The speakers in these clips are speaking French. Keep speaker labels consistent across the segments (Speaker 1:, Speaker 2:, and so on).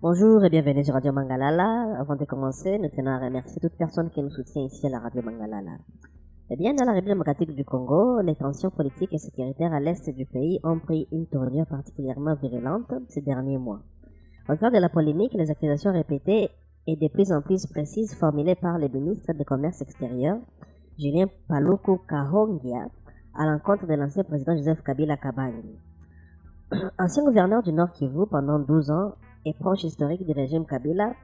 Speaker 1: Bonjour et bienvenue sur Radio Mangalala. Avant de commencer, nous tenons à remercier toute personne qui nous soutient ici à la Radio Mangalala. Eh bien, dans la République démocratique du Congo, les tensions politiques et sécuritaires à l'est du pays ont pris une tournure particulièrement virulente ces derniers mois. Au cœur de la polémique, les accusations répétées et de plus en plus précises formulées par le ministre du Commerce extérieur, Julien Paluku Kahongya, à l'encontre de l'ancien président Joseph Kabila Kabange. Ancien gouverneur du Nord Kivu pendant 12 ans et proche historique du régime Kabila,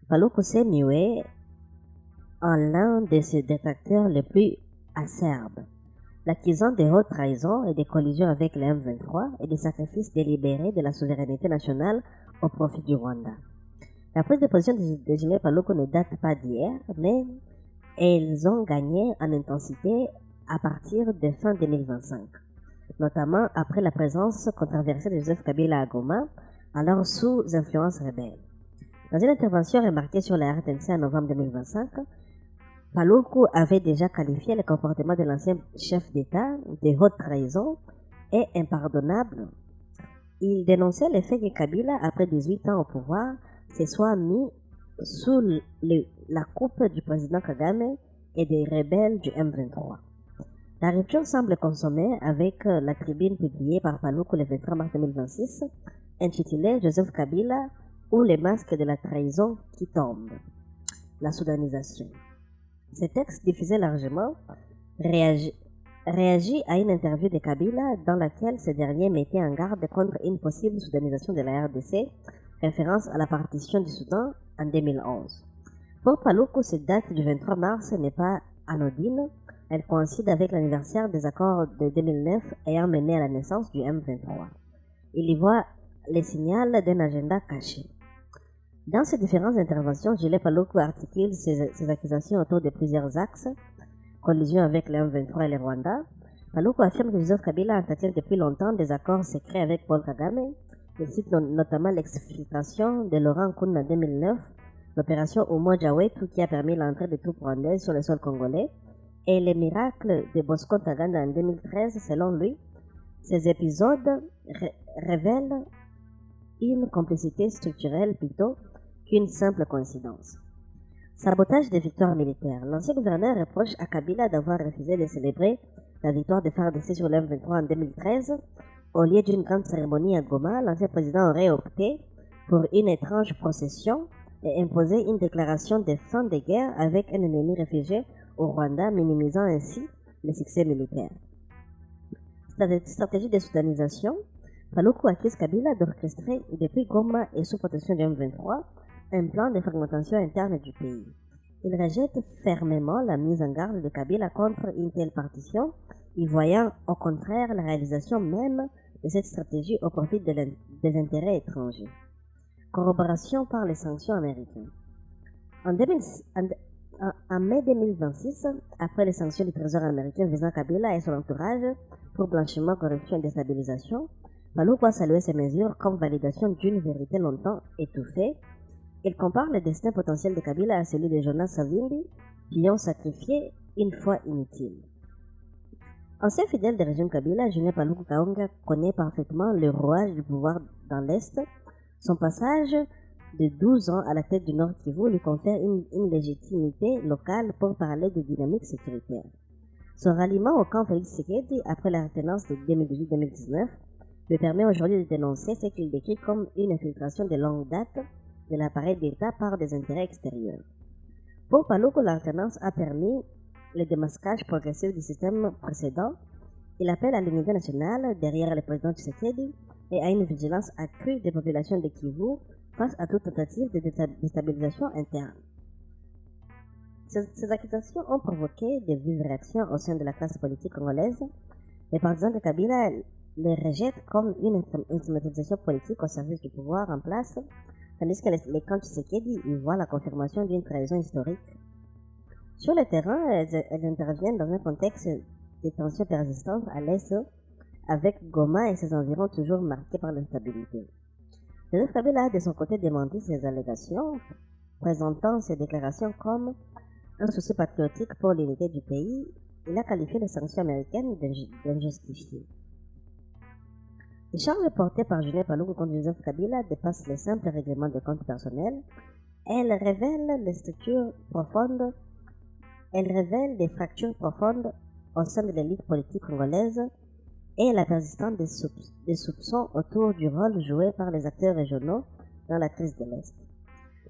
Speaker 1: Paluku s'est mué en l'un de ses détracteurs les plus acerbes, l'accusant de haute trahison et de collusion avec le M23 et des sacrifices délibérés de la souveraineté nationale au profit du Rwanda. La prise de position de Julien Paluku ne date pas d'hier, mais elles ont gagné en intensité à partir de fin 2025. Notamment après la présence controversée de Joseph Kabila à Goma, alors sous influence rebelle. Dans une intervention remarquée sur la RTNC en novembre 2025, Paluku avait déjà qualifié le comportement de l'ancien chef d'État de haute trahison et impardonnable. Il dénonçait le fait que Kabila, après 18 ans au pouvoir, se soit mis sous la coupe du président Kagame et des rebelles du M23. La rupture semble consommée avec la tribune publiée par Paluku le 23 mars 2026, intitulée Joseph Kabila ou les masques de la trahison qui tombent. La soudanisation. Ce texte diffusé largement réagit à une interview de Kabila dans laquelle ce dernier mettait en garde contre une possible soudanisation de la RDC, référence à la partition du Soudan en 2011. Pour Paluku, cette date du 23 mars n'est pas anodine. Elle coïncide avec l'anniversaire des accords de 2009 ayant mené à la naissance du M23. Il y voit les signaux d'un agenda caché. Dans ces différentes interventions, Julien Paluku articule ses accusations autour de plusieurs axes. Collusion avec le M23 et le Rwanda. Paluku affirme que Joseph Kabila entretient depuis longtemps des accords secrets avec Paul Kagame. Il cite notamment l'exfiltration de Laurent Nkunda en 2009, l'opération Umoja Wetu qui a permis l'entrée de troupes rwandaises sur le sol congolais, et les miracles de Bosco Ntaganda en 2013, selon lui. Ces épisodes révèlent une complicité structurelle plutôt qu'une simple coïncidence. Sabotage des victoires militaires. L'ancien gouverneur reproche à Kabila d'avoir refusé de célébrer la victoire de FARDC sur le M23 en 2013. Au lieu d'une grande cérémonie à Goma, l'ancien président aurait opté pour une étrange procession et imposé une déclaration de fin de guerre avec un ennemi réfugié au Rwanda, minimisant ainsi le succès militaire. Stratégie de soudanisation. Paluku accuse Kabila d'orchestrer depuis Goma et sous protection du M23 un plan de fragmentation interne du pays. Il rejette fermement la mise en garde de Kabila contre une telle partition, y voyant au contraire la réalisation même de cette stratégie au profit des intérêts étrangers. Corroboration par les sanctions américaines. En mai 2026, après les sanctions du Trésor américain visant Kabila et son entourage pour blanchiment, corruption et déstabilisation, Paluku a salué ces mesures comme validation d'une vérité longtemps étouffée. Il compare le destin potentiel de Kabila à celui de Jonas Savimbi, qui ont sacrifié une foi inutile. Ancien fidèle du régime Kabila, Julien Paluku Kahongya connaît parfaitement le rouage du pouvoir dans l'Est. Son passage de 12 ans à la tête du Nord Kivu lui confère une légitimité locale pour parler de dynamique sécuritaire. Son ralliement au camp Félix Tshisekedi après la retenance de 2018-2019 lui permet aujourd'hui de dénoncer ce qu'il décrit comme une infiltration de longue date de l'appareil d'État par des intérêts extérieurs. Pour Paluku, l'alternance a permis le démasquage progressif du système précédent. Il appelle à l'unité nationale derrière le président Tshisekedi et à une vigilance accrue des populations de Kivu face à toute tentative de déstabilisation interne. Ces accusations ont provoqué de vives réactions au sein de la classe politique congolaise. Les partisans de Kabila les rejettent comme une instrumentalisation politique au service du pouvoir en place, tandis que les camps Tshisekedi y voient la confirmation d'une trahison historique. Sur le terrain, elles interviennent dans un contexte de tensions persistantes à l'est, avec Goma et ses environs toujours marqués par l'instabilité. Joseph Kabila a de son côté démenti ces allégations, présentant ces déclarations comme un souci patriotique pour l'unité du pays. Il a qualifié les sanctions américaines d'injustifiées. Les charges portées par Julien Paluku contre Joseph Kabila dépassent les simples règlements de compte personnel. Elles révèlent des fractures profondes au sein de l'élite politique congolaise et la persistance des soupçons autour du rôle joué par les acteurs régionaux dans la crise de l'Est.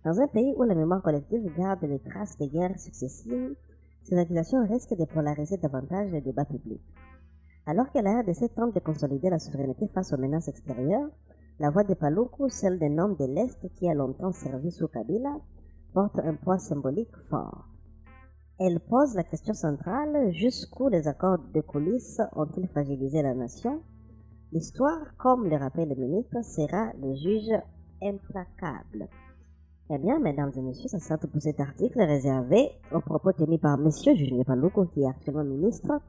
Speaker 1: Dans un pays où la mémoire collective garde les traces des guerres successives, ces accusations risquent de polariser davantage les débats publics. Alors que la RDC tente de consolider la souveraineté face aux menaces extérieures, la voix de Paluku, celle des noms de l'Est qui a longtemps servi sous Kabila, porte un poids symbolique fort. Elle pose la question centrale: jusqu'où les accords de coulisses ont-ils fragilisé la nation? L'histoire, comme le rappelle le ministre, sera le juge implacable. Eh bien, mesdames et messieurs, ça sera tout pour cet article réservé aux propos tenus par monsieur Julien Paluku, qui est actuellement ministre,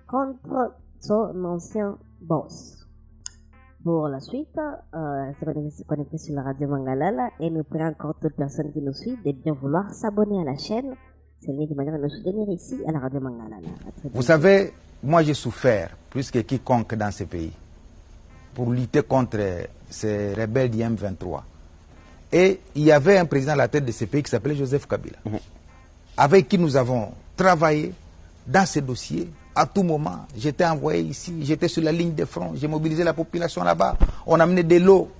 Speaker 1: contre son ancien boss. Pour la suite, restez connectés sur la radio Mangalala et nous prions encore toute personne qui nous suit de bien vouloir s'abonner à la chaîne. C'est l'unique manière de nous soutenir ici à la radio Mangalala.
Speaker 2: Vous savez, moi j'ai souffert plus que quiconque dans ce pays pour lutter contre ces rebelles du M23. Et il y avait un président à la tête de ce pays qui s'appelait Joseph Kabila, avec qui nous avons travaillé dans ce dossier. À tout moment, j'étais envoyé ici, j'étais sur la ligne de front, j'ai mobilisé la population là-bas. On amenait de l'eau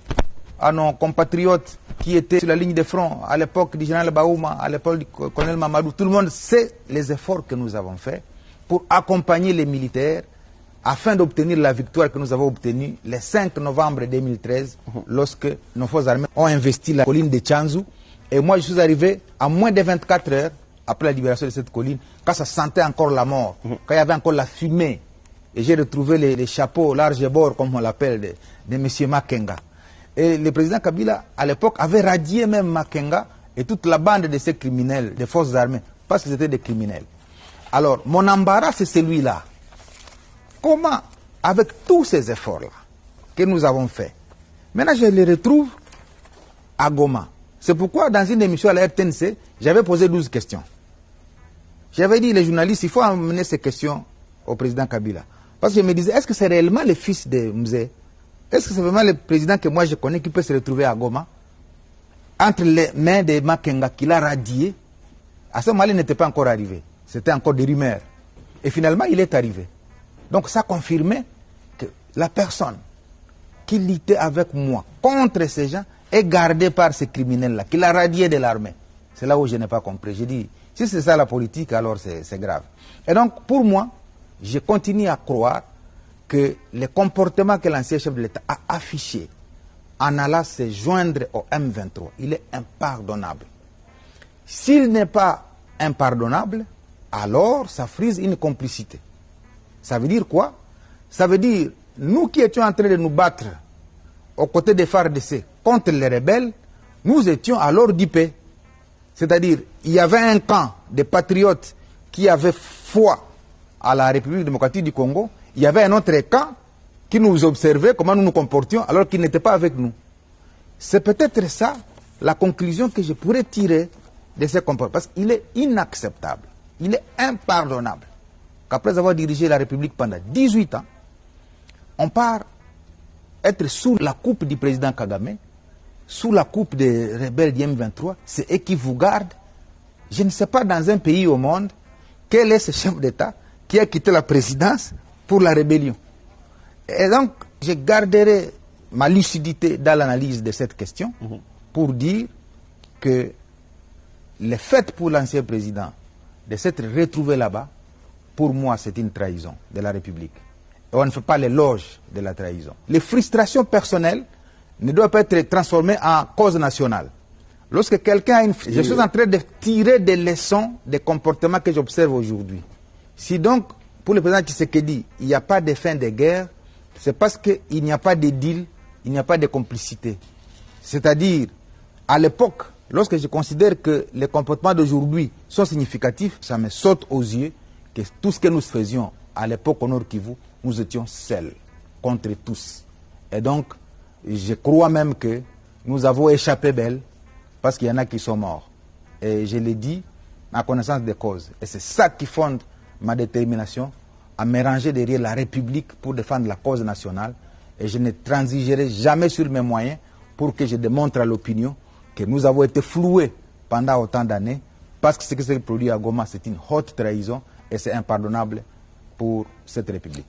Speaker 2: à nos compatriotes qui étaient sur la ligne de front à l'époque du général Baouma, à l'époque du colonel Mamadou. Tout le monde sait les efforts que nous avons faits pour accompagner les militaires afin d'obtenir la victoire que nous avons obtenue le 5 novembre 2013 lorsque nos forces armées ont investi la colline de Tchanzu. Et moi, je suis arrivé à moins de 24 heures après la libération de cette colline, quand ça sentait encore la mort, quand il y avait encore la fumée. Et j'ai retrouvé les chapeaux large bord, comme on l'appelle, de M. Makenga. Et le président Kabila, à l'époque, avait radié même Makenga et toute la bande de ces criminels, des forces armées, parce qu'ils étaient des criminels. Alors, mon embarras, c'est celui-là. Comment, avec tous ces efforts-là que nous avons faits, maintenant je les retrouve à Goma. C'est pourquoi, dans une émission à la RTNC, j'avais posé 12 questions. J'avais dit, les journalistes, il faut amener ces questions au président Kabila. Parce que je me disais, est-ce que c'est réellement le fils de Mzee? Est-ce que c'est vraiment le président que moi je connais qui peut se retrouver à Goma, entre les mains de Makenga qu'il a radié? À ce moment-là, il n'était pas encore arrivé. C'était encore des rumeurs. Et finalement, il est arrivé. Donc ça confirmait que la personne qui luttait avec moi contre ces gens est gardée par ces criminels-là, qu'il a radié de l'armée. C'est là où je n'ai pas compris. J'ai dit, si c'est ça la politique, alors c'est grave. Et donc, pour moi, je continue à croire que le comportement que l'ancien chef de l'État a affiché en allant se joindre au M23, il est impardonnable. S'il n'est pas impardonnable, alors ça frise une complicité. Ça veut dire quoi? Ça veut dire, nous qui étions en train de nous battre aux côtés des FARDC contre les rebelles, nous étions alors du paix. C'est-à-dire, il y avait un camp de patriotes qui avaient foi à la République démocratique du Congo. Il y avait un autre camp qui nous observait comment nous nous comportions alors qu'ils n'étaient pas avec nous. C'est peut-être ça la conclusion que je pourrais tirer de ces comportements. Parce qu'il est inacceptable, il est impardonnable qu'après avoir dirigé la République pendant 18 ans, on part être sous la coupe du président Kagame, sous la coupe des rebelles du M23, c'est eux qui vous gardent. Je ne sais pas dans un pays au monde quel est ce chef d'État qui a quitté la présidence pour la rébellion. Et donc, je garderai ma lucidité dans l'analyse de cette question pour dire que le fait pour l'ancien président de s'être retrouvé là-bas, pour moi, c'est une trahison de la République. Et on ne fait pas l'éloge de la trahison. Les frustrations personnelles ne doivent pas être transformées en cause nationale. Lorsque quelqu'un a une... Je suis en train de tirer des leçons des comportements que j'observe aujourd'hui. Si donc, pour le président Tshisekedi, il n'y a pas de fin de guerre, c'est parce qu'il n'y a pas de deal, il n'y a pas de complicité. C'est-à-dire, à l'époque, lorsque je considère que les comportements d'aujourd'hui sont significatifs, ça me saute aux yeux que tout ce que nous faisions à l'époque au Nord Kivu, nous étions seuls contre tous. Et donc, je crois même que nous avons échappé belle parce qu'il y en a qui sont morts. Et je l'ai dit en connaissance des causes. Et c'est ça qui fonde ma détermination à me ranger derrière la République pour défendre la cause nationale Et je ne transigerai jamais sur mes moyens pour que je démontre à l'opinion que nous avons été floués pendant autant d'années, parce que ce qui s'est produit à Goma, c'est une haute trahison et c'est impardonnable pour cette République.